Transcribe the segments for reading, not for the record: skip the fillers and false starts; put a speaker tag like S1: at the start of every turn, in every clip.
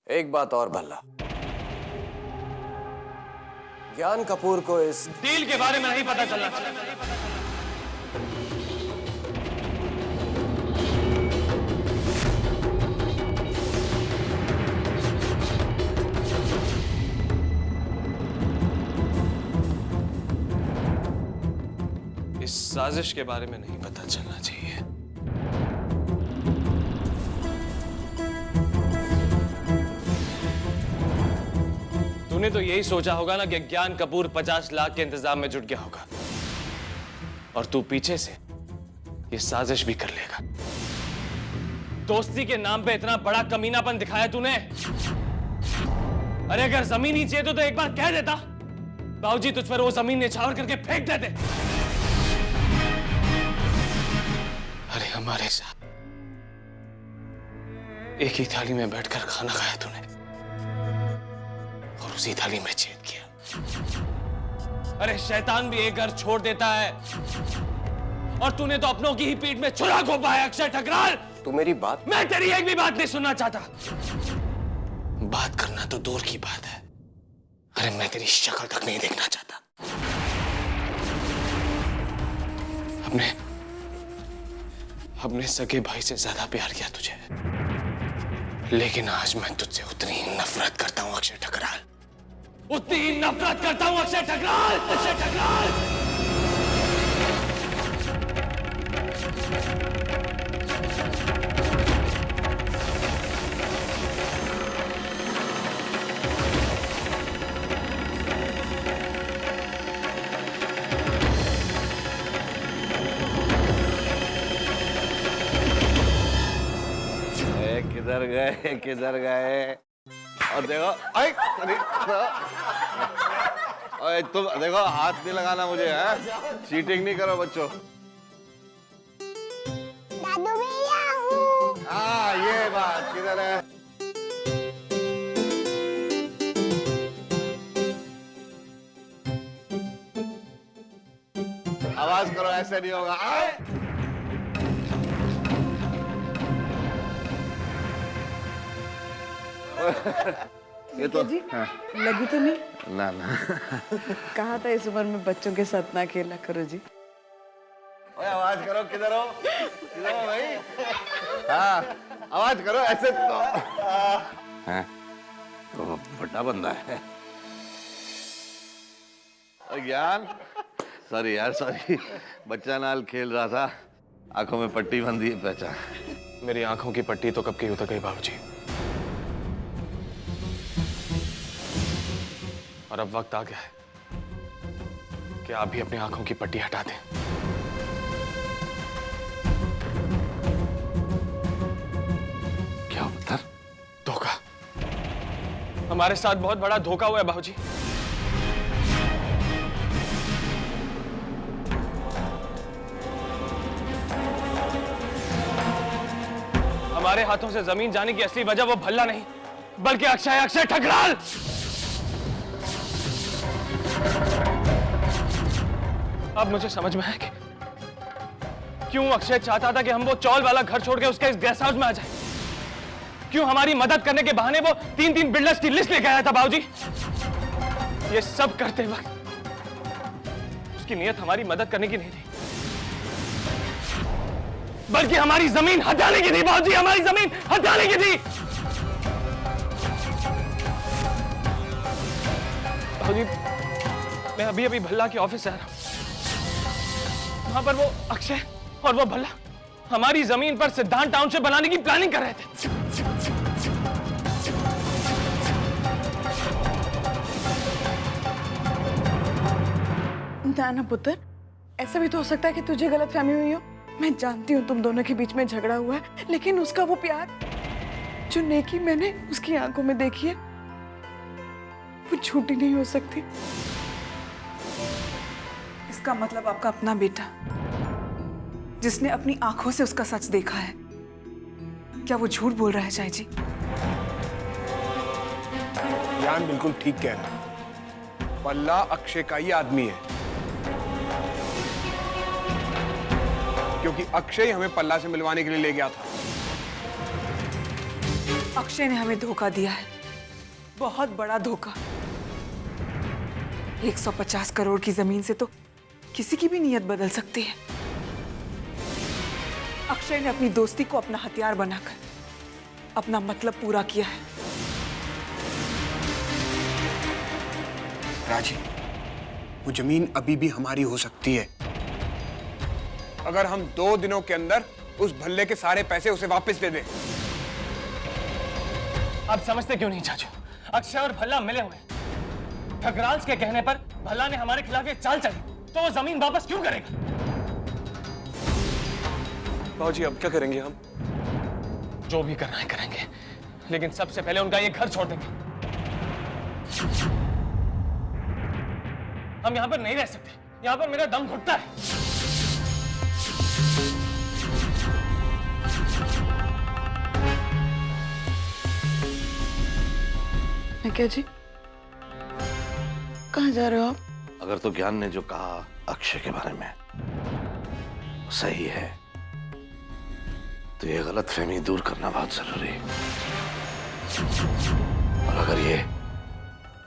S1: एक बात और भल्ला, ज्ञान कपूर को इस
S2: डील के बारे में नहीं पता चलना चाहिए। इस साजिश के बारे में नहीं पता चलना चाहिए। तूने तो यही सोचा होगा ना कि ज्ञान कपूर 50 लाख के इंतजाम में जुट गया होगा और तू पीछे से ये साजिश भी कर लेगा। दोस्ती के नाम पे इतना बड़ा कमीनापन दिखाया तूने। अरे अगर जमीन ही चाहिए तो एक बार कह देता, बाबूजी तुझ पर वो जमीन निछावर करके फेंक देते। अरे हमारे साथ एक ही थाली में बैठकर खाना खाया तूने और उसी थाली में छेद किया। अरे शैतान भी एक घर छोड़ देता है और तूने तो अपनों की ही पीठ में छुरा घोंपा है अक्षय ठकराल।
S1: तू मेरी बात,
S2: मैं तेरी एक भी बात नहीं सुनना चाहता। बात करना तो दूर की बात है, अरे मैं तेरी शक्ल तक नहीं देखना चाहता। अपने सगे भाई से ज्यादा प्यार किया तुझे, लेकिन आज मैं तुझसे उतनी ही नफरत करता हूं अक्षय ठकराल, उतनी ही नफरत करता हूं अक्षय ठकराल। अक्षय ठकराल
S3: किधर गए और देखो, अरे तुम देखो, हाथ नहीं लगाना मुझे, है चीटिंग नहीं करो बच्चों।
S4: दादू भैया हूँ।
S3: हाँ ये बात, किधर है? आवाज करो, ऐसे नहीं होगा।
S5: ये तो जी हाँ। लगी तो नहीं?
S3: ना ना
S5: कहा था इस उम्र में बच्चों के साथ ना खेला करो जी।
S3: ओए आवाज करो, किधर हो भाई? हाँ आवाज करो, ऐसे तो बड़ा बंदा है। ज्ञान सॉरी यार, सॉरी, बच्चा नाल खेल रहा था, आंखों में पट्टी बंधी है, पहचान।
S2: मेरी आंखों की पट्टी तो कब की उतर गई बाबूजी, और अब वक्त आ गया है कि आप भी अपनी आंखों की पट्टी हटा दें।
S3: क्या मतलब?
S2: धोखा, हमारे साथ बहुत बड़ा धोखा हुआ है बाबूजी। हमारे हाथों से जमीन जाने की असली वजह वो भल्ला नहीं, बल्कि अक्षय ठकराल। अब मुझे समझ में आया कि क्यों अक्षय चाहता था कि हम वो चौल वाला घर छोड़ के उसके इस गेस्ट हाउस में आ जाए। क्यों हमारी मदद करने के बहाने वो 3-3 बिल्डर्स की लिस्ट लेके आया था बाबूजी। ये सब करते वक्त उसकी नीयत हमारी मदद करने की नहीं थी, बल्कि हमारी जमीन हटाने की थी बाबूजी, हमारी जमीन हटाने की थी। बाबूजी मैं अभी अभी भल्ला के ऑफिस से आ रहा हूं, वहां पर वो अक्षय और वो भल्ला हमारी जमीन पर सिद्धांत टाउनशिप बनाने की प्लानिंग कर रहे थे।
S5: ना पुत्र, ऐसा भी तो हो सकता है कि तुझे गलतफहमी हुई हो। मैं जानती हूँ तुम दोनों के बीच में झगड़ा हुआ है, लेकिन उसका वो प्यार, जो नेकी मैंने उसकी आंखों में देखी है, वो झूठी नहीं हो सकती। इसका मतलब आपका अपना बेटा, जिसने अपनी आंखों से उसका सच देखा है, क्या वो झूठ बोल रहा है चाची जी?
S6: ज्ञान बिल्कुल ठीक कह रहा है। पल्ला अक्षय का ही आदमी है, क्योंकि अक्षय हमें पल्ला से मिलवाने के लिए ले गया था।
S5: अक्षय ने हमें धोखा दिया है, बहुत बड़ा धोखा। 150 करोड़ की जमीन से तो किसी की भी नीयत बदल सकती है। अक्षय ने अपनी दोस्ती को अपना हथियार बनाकर अपना मतलब पूरा किया है।
S6: राजी, वो जमीन अभी भी हमारी हो सकती है अगर हम 2 दिनों के अंदर उस भल्ले के सारे पैसे उसे वापस दे दें।
S2: आप समझते क्यों नहीं चाचू? अक्षय और भल्ला मिले हुए हैं। ठकराल के कहने पर भल्ला ने हमारे खिलाफ ये चाल चली, तो वो जमीन वापस क्यों करेगा?
S1: बाबूजी अब क्या करेंगे हम?
S2: जो भी करना है करेंगे, लेकिन सबसे पहले उनका ये घर छोड़ देंगे। हम यहां पर नहीं रह सकते, यहां पर मेरा दम घुटता है।
S5: क्या जी, कहाँ जा रहे हो आप?
S3: अगर तो ज्ञान ने जो कहा अक्षय के बारे में सही है, तो ये गलतफहमी दूर करना बहुत जरूरी है। और अगर ये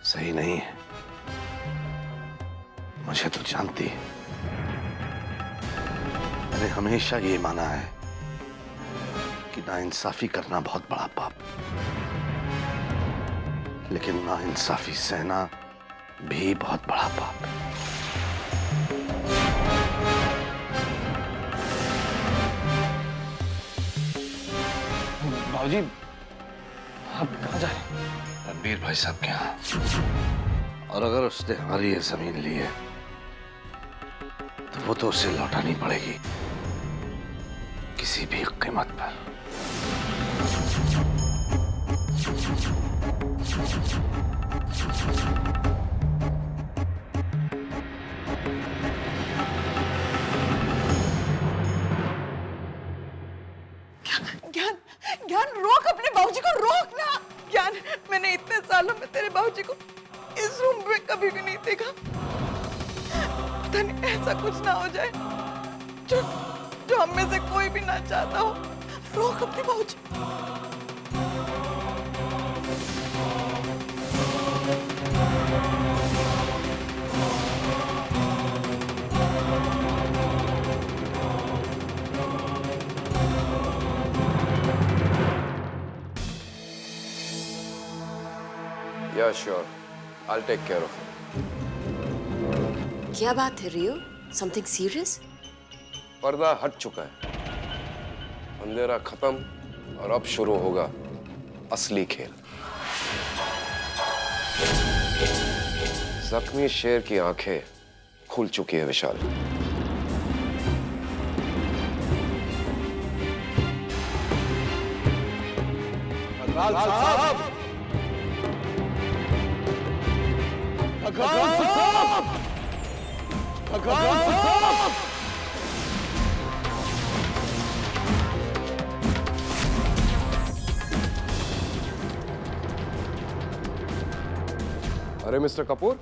S3: सही नहीं है, मुझे तो जानती है, मैंने हमेशा ये माना है कि नाइंसाफी करना बहुत बड़ा पाप, लेकिन नाइंसाफी सहना भी बहुत बड़ा पाप है।
S2: बाबूजी, आप कहाँ जा रहे हैं?
S3: रणबीर भाई साहब के यहाँ। और अगर उसने हमारी ये जमीन ली है, तो वो तो उसे लौटानी पड़ेगी किसी भी कीमत पर।
S5: ज्ञान, ज्ञान रोक अपने बाबूजी को, रोक ना। ज्ञान, मैंने इतने सालों में तेरे बाबूजी को इस रूम में कभी भी नहीं देखा। पता नहीं ऐसा कुछ ना हो जाए जो हम में से कोई भी ना चाहता हो। रोक अपने बाबूजी।
S1: Yeah, sure. I'll take care of it.
S7: क्या बात है रियो? Something serious?
S1: पर्दा हट चुका है, अंधेरा खत्म और अब शुरू होगा असली खेल। जख्मी शेर की आंखें खुल चुकी है विशाल। अरे मिस्टर कपूर,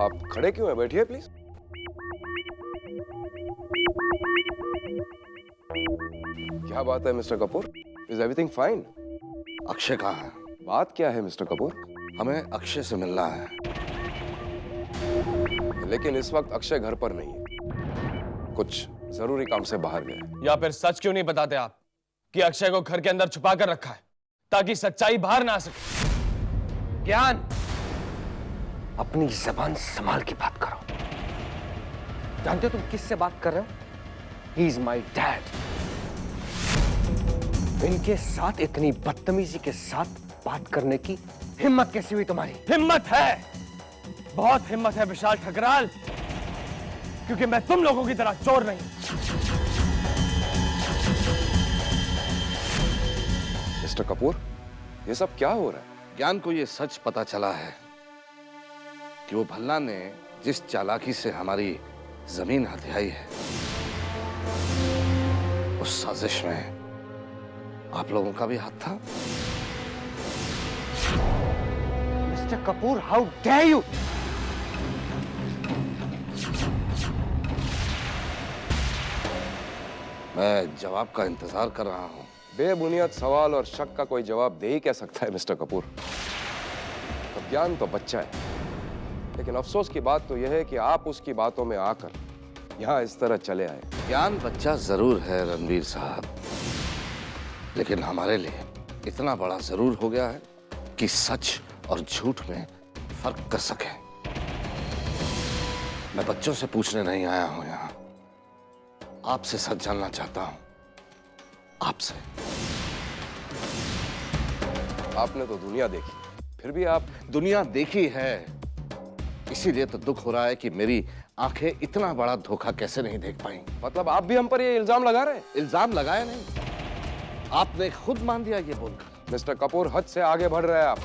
S1: आप खड़े क्यों हैं? बैठिए प्लीज। क्या बात है mister Kapoor? Is everything fine?
S3: Akshay कहाँ है?
S1: बात क्या है मिस्टर कपूर?
S3: हमें अक्षय से मिलना है।
S1: लेकिन इस वक्त अक्षय घर पर नहीं है, कुछ जरूरी काम से बाहर गए।
S2: या फिर सच क्यों नहीं बताते आप कि अक्षय को घर के अंदर छुपा कर रखा है ताकि सच्चाई बाहर ना आ सके?
S1: ज्ञान, अपनी जबान संभाल के बात करो। जानते हो तुम किससे बात कर रहे हो? He is my dad. इनके साथ इतनी बदतमीजी के साथ बात करने की हिम्मत कैसी हुई तुम्हारी?
S2: हिम्मत है, बहुत हिम्मत है विशाल ठकराल, क्योंकि मैं तुम लोगों की तरह चोर नहीं।
S1: मिस्टर कपूर, ये सब क्या हो रहा है?
S3: ज्ञान को ये सच पता चला है कि वो भल्ला ने जिस चालाकी से हमारी जमीन हथियाई है, उस साजिश में आप लोगों का भी हाथ था।
S1: Mister Kapoor, how dare you!
S3: मैं जवाब का इंतजार कर रहा हूं।
S8: बेबुनियाद सवाल और शक का कोई जवाब दे ही क्या सकता है मिस्टर कपूर? तो ज्ञान तो बच्चा है, लेकिन अफसोस की बात तो यह है कि आप उसकी बातों में आकर यहाँ इस तरह चले आए।
S3: ज्ञान बच्चा जरूर है रणवीर साहब, लेकिन हमारे लिए इतना बड़ा जरूर हो गया है कि सच और झूठ में फर्क कर सके। मैं बच्चों से पूछने नहीं आया हूं यहाँ, आपसे सच जानना चाहता हूं, आपसे।
S8: आपने तो दुनिया देखी, फिर भी आप
S3: दुनिया देखी है, इसीलिए तो दुख हो रहा है कि मेरी आंखें इतना बड़ा धोखा कैसे नहीं देख पाई।
S8: मतलब आप भी हम पर ये इल्जाम लगा रहे हैं?
S3: इल्जाम लगाया नहीं, आपने खुद मान दिया ये बोलकर।
S8: मिस्टर कपूर, हद से आगे बढ़ रहे हैं आप।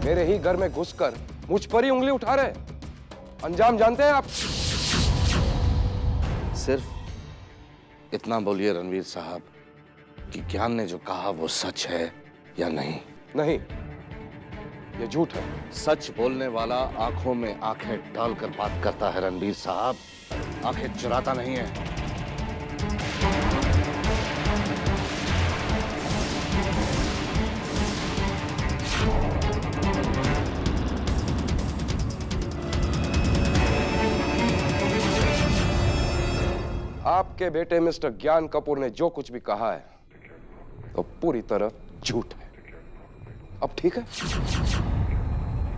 S8: मेरे ही घर में घुसकर मुझ पर ही उंगली उठा रहे हैं। अंजाम जानते हैं आप?
S3: सिर्फ इतना बोलिए रणवीर साहब कि ज्ञान ने जो कहा वो सच है या नहीं।
S8: नहीं, ये झूठ है।
S3: सच बोलने वाला आंखों में आंखें डालकर बात करता है रणवीर साहब, आंखें चुराता नहीं है।
S8: आपके बेटे मिस्टर ज्ञान कपूर ने जो कुछ भी कहा है तो पूरी तरह झूठ है। अब ठीक है?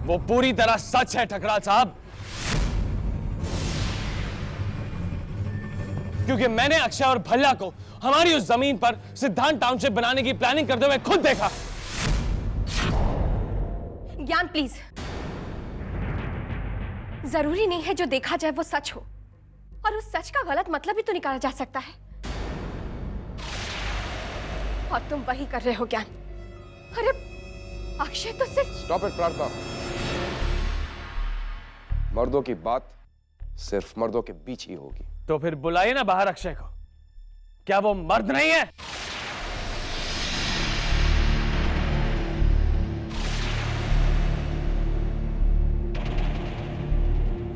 S2: वो पूरी तरह सच है ठकराल साहब, क्योंकि मैंने अक्षय और भल्ला को हमारी उस जमीन पर सिद्धांत टाउनशिप बनाने की प्लानिंग करते हुए खुद देखा।
S9: ज्ञान प्लीज, जरूरी नहीं है जो देखा जाए वो सच हो, और उस सच का गलत मतलब भी तो निकाला जा सकता है, और तुम वही कर रहे हो ज्ञान। अरे अक्षय तो सिर्फ...
S8: स्टॉप इट प्रार्थना। मर्दों की बात सिर्फ मर्दों के बीच ही होगी।
S2: तो फिर बुलाइए ना बाहर अक्षय को, क्या वो मर्द नहीं है?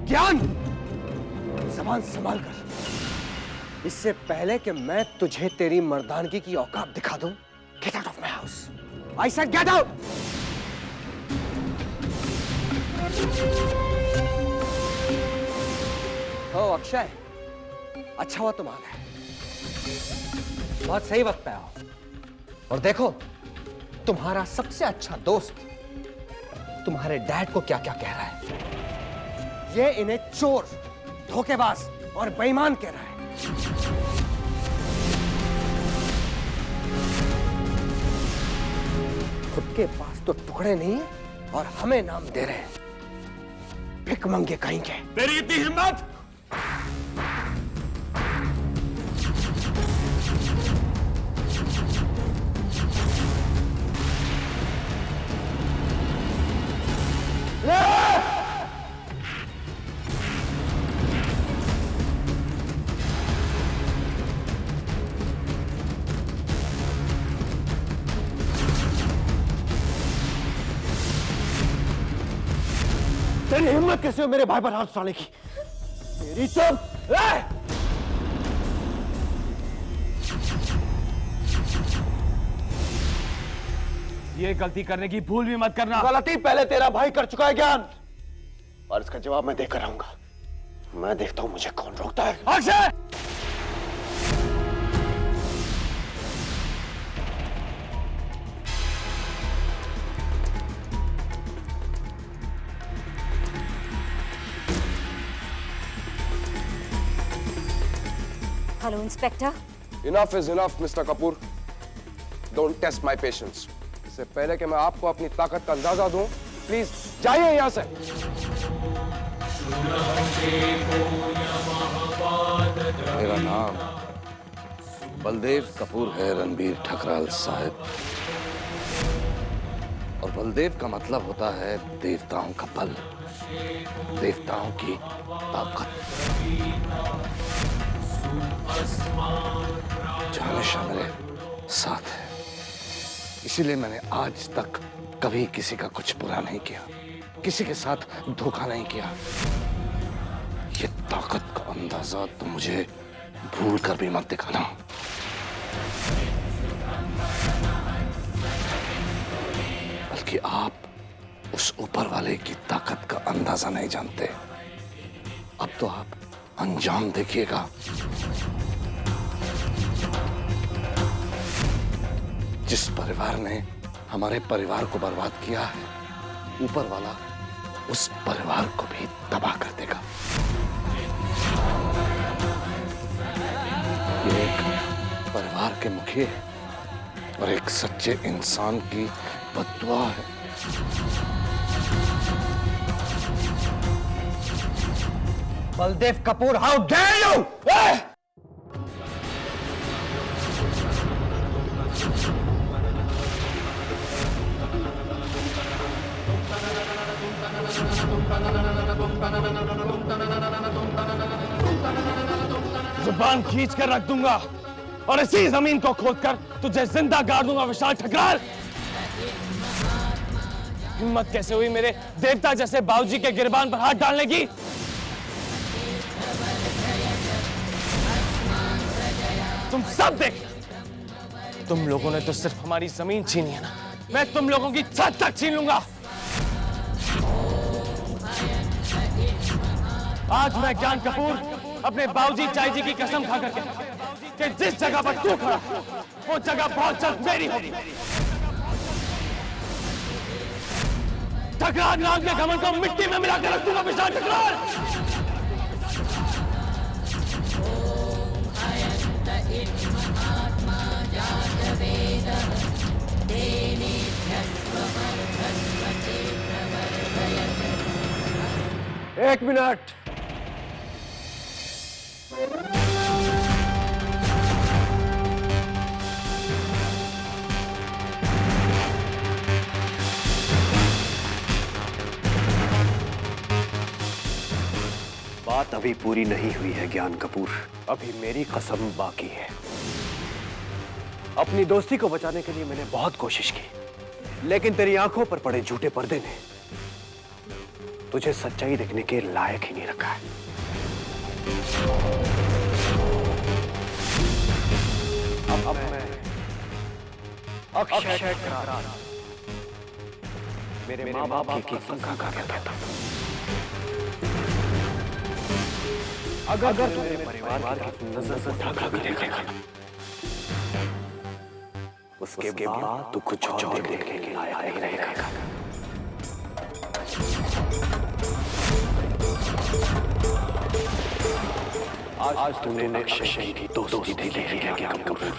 S1: ज्ञान, जबान संभाल कर। इससे पहले कि मैं तुझे तेरी मर्दानगी की औकात दिखा दूं, get out of my house. I said get out. Oh Akshay, अच्छा हुआ तुम आ गए, बहुत सही वक्त पे आओ। और देखो, तुम्हारा सबसे अच्छा दोस्त तुम्हारे डैड को क्या क्या कह रहा है। ये इन्हें चोर, धोखेबाज और बेईमान कह रहा है। खुद के पास तो टुकड़े नहीं है और हमें नाम दे रहे हैं भिखमंगे कहीं के।
S2: तेरी इतनी हिम्मत!
S1: तेरी हिम्मत कैसे हो मेरे भाई पर हाथ उठाने की? तेरी तो...
S2: ये गलती करने की भूल भी मत करना।
S1: गलती पहले तेरा भाई कर चुका है ज्ञान, और इसका जवाब मैं देकर आऊंगा। मैं देखता हूं मुझे कौन रोकता है।
S2: Akshay!
S7: Hello inspector.
S8: Enough is enough mister Kapoor, don't test my patience. इससे पहले कि मैं आपको अपनी ताकत का अंदाजा दूं, प्लीज जाइए यहां से।
S3: मेरा नाम बलदेव कपूर है रणबीर ठकराल साहब, और बलदेव का मतलब होता है देवताओं का बल, देवताओं की ताकत, जो हमेशा मेरे साथ है। इसीलिए मैंने आज तक कभी किसी का कुछ बुरा नहीं किया, किसी के साथ धोखा नहीं किया। ये ताकत का अंदाजा तुम मुझे भूल कर भी मत दिखाना। बल्कि आप उस ऊपर वाले की ताकत का अंदाजा नहीं जानते। अब तो आप अंजाम देखिएगा। जिस परिवार ने हमारे परिवार को बर्बाद किया है, ऊपर वाला उस परिवार को भी तबाह कर देगा। ये एक परिवार के मुखिया और एक सच्चे इंसान की बद्दुआ है।
S1: Baldev Kapoor, how dare you!
S2: जुबान खींच कर रख दूंगा और इसी जमीन को खोदकर तुझे जिंदा गाड़ दूंगा विशाल ठकराल। हिम्मत कैसे हुई मेरे देवता जैसे बाबूजी के गिरबान पर हाथ डालने की? तुम सब देख, तुम लोगों ने तो सिर्फ हमारी जमीन छीनी है ना, मैं तुम लोगों की छत तक छीन लूंगा। आज मैं ज्ञान कपूर अपने बाबूजी चाई जी की कसम खा करके कि जिस जगह पर तू खड़ा वो जगह बहुत जल्द मेरी होगी। ठकराल नाग के घमंड को मिट्टी में मिलाकर रख दूंगा विशाल ठकराल।
S1: एक मिनट।
S10: बात अभी पूरी नहीं हुई है ज्ञान कपूर, अभी मेरी कसम बाकी है। अपनी दोस्ती को बचाने के लिए मैंने बहुत कोशिश की, लेकिन तेरी आंखों पर पड़े झूठे पर्दे ने तुझे सच्चाई देखने के लायक ही नहीं रखा है। अब मैं अक्षय करार मेरे माँ बाप की कसम खा कहता हूं, अगर तू मेरे परिवार की नजर से उठा भी देखेगा, उसके बाद तू कुछ और देखने के लायक नहीं रहेगा। आज तूने अक्षय की दोस्ती देखी है ज्ञान कपूर,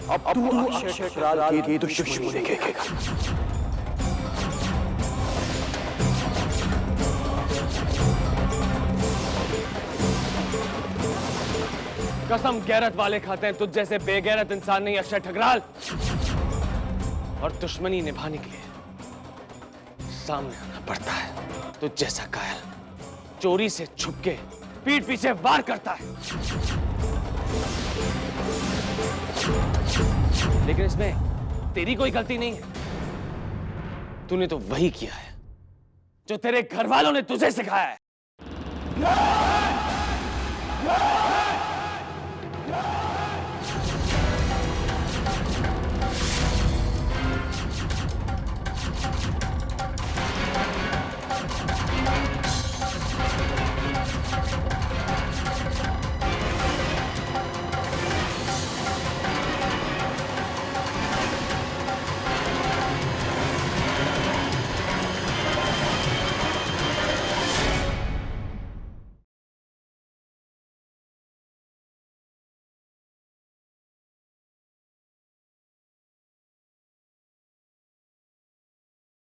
S10: अब तू अक्षय करार की दुश्मनी देखेगा।
S2: कसम गैरत वाले खाते हैं, तुझ जैसे बेगैरत इंसान नहीं अक्षय ठकराल। और दुश्मनी निभाने के लिए सामने आना पड़ता है। तुझ जैसा कायल चोरी से छुप के पीठ पीछे वार करता है, लेकिन इसमें तेरी कोई गलती नहीं है। तूने तो वही किया है जो तेरे घर वालों ने तुझे सिखाया है।